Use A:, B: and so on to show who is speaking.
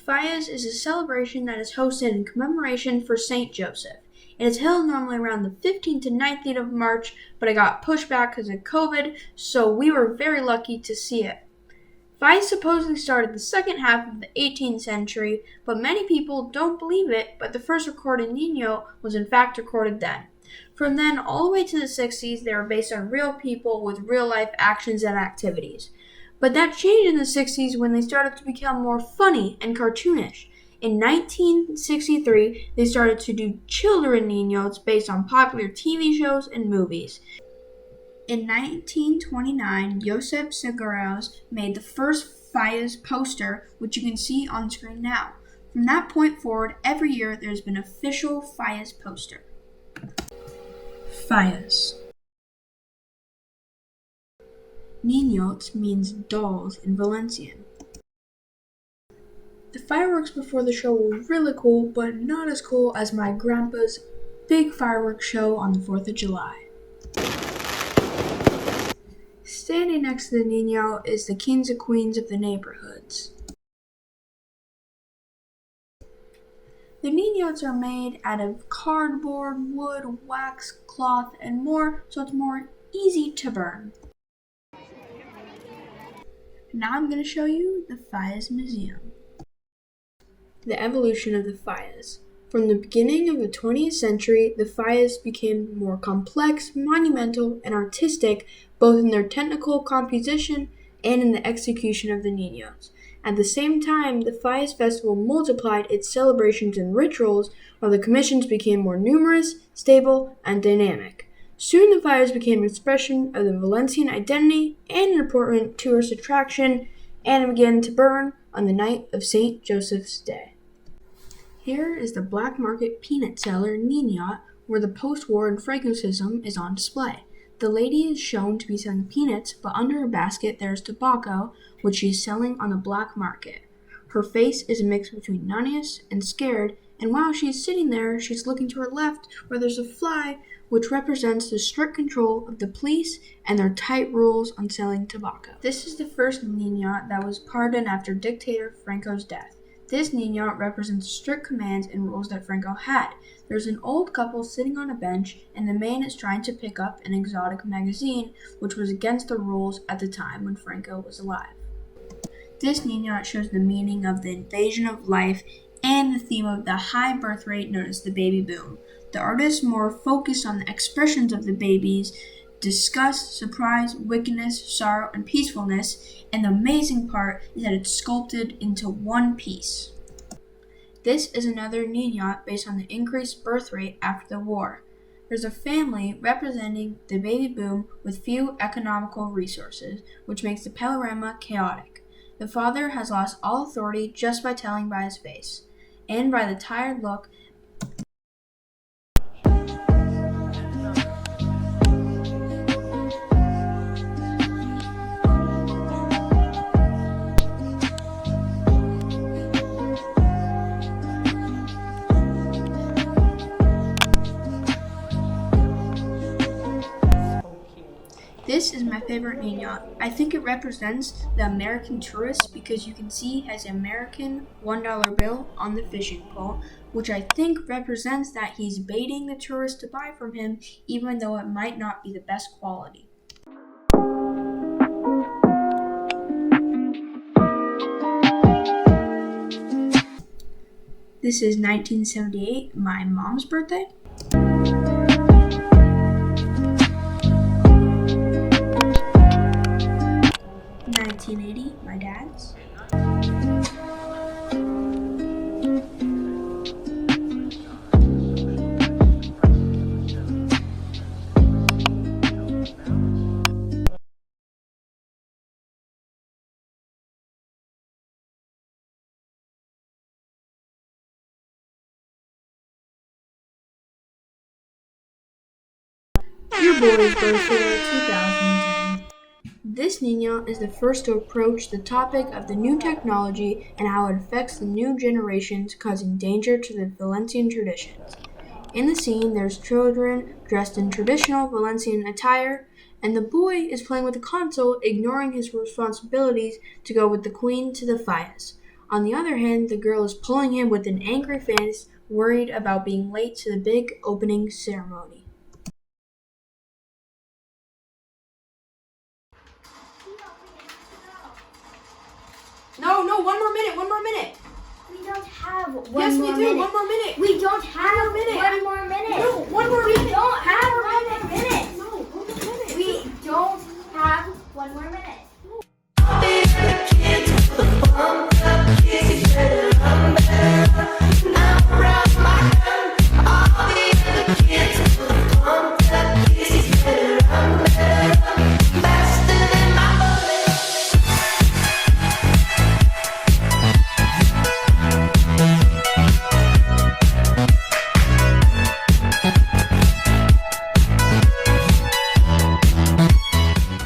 A: Fallas is a celebration that is hosted in commemoration for Saint Joseph. It is held normally around the 15th to 19th of March, but it got pushed back because of COVID, so we were very lucky to see it. Fallas supposedly started the second half of the 18th century, but many people don't believe it, but the first recorded Niño was in fact recorded then. From then all the way to the 60s, they were based on real people with real-life actions and activities. But that changed in the 60s when they started to become more funny and cartoonish. In 1963, they started to do children niños based on popular TV shows and movies. In 1929, Josep Seguros made the first Fallas poster, which you can see on screen now. From that point forward, every year there's been an official Fallas poster. Fallas. Niños means dolls in Valencian. The fireworks before the show were really cool, but not as cool as my grandpa's big fireworks show on the 4th of July. Standing next to the Niño is the kings and queens of the neighborhoods. The Niños are made out of cardboard, wood, wax, cloth, and more, so it's more easy to burn. Now I'm going to show you the Fallas Museum. The evolution of the Fallas. From the beginning of the 20th century, the Fallas became more complex, monumental, and artistic, both in their technical composition and in the execution of the Niños. At the same time, the Fallas Festival multiplied its celebrations and rituals, while the commissions became more numerous, stable, and dynamic. Soon the Fallas became an expression of the Valencian identity and an important tourist attraction, and began to burn on the night of St. Joseph's Day. Here is the black market peanut seller Niñot, where the post-war and Franco system is on display. The lady is shown to be selling peanuts, but under her basket there is tobacco, which she is selling on the black market. Her face is a mix between nauseous and scared, and while she is sitting there, she's looking to her left where there's a fly, which represents the strict control of the police and their tight rules on selling tobacco. This is the first Niñot that was pardoned after dictator Franco's death. This Niñot represents strict commands and rules that Franco had. There's an old couple sitting on a bench, and the man is trying to pick up an exotic magazine, which was against the rules at the time when Franco was alive. This Niñot shows the meaning of the invasion of life and the theme of the high birth rate known as the baby boom. The artist more focused on the expressions of the babies, disgust, surprise, wickedness, sorrow, and peacefulness, and the amazing part is that it's sculpted into one piece. This is another Niñot based on the increased birth rate after the war. There's a family representing the baby boom with few economical resources, which makes the panorama chaotic. The father has lost all authority just by telling by his face, and by the tired look. This is my favorite Niñot. I think it represents the American tourist because you can see he has an American $1 bill on the fishing pole, which I think represents that he's baiting the tourist to buy from him, even though it might not be the best quality. This is 1978, my mom's birthday. 1980, my dad's. Your boy's birthday, 2010. This Niño is the first to approach the topic of the new technology and how it affects the new generations, causing danger to the Valencian traditions. In the scene, there's children dressed in traditional Valencian attire, and the boy is playing with a console, ignoring his responsibilities to go with the queen to the Fallas. On the other hand, the girl is pulling him with an angry face, worried about being late to the big opening ceremony. No, one more minute.
B: We don't have one
A: Yes,
B: more
A: we do.
B: minute.
A: One more minute.
B: We don't have
A: One more minute.
B: one more minute.
A: No, one more
B: We
A: minute.
B: don't have one more minute.
A: No, 1 more minute.
B: We don't have one more minute.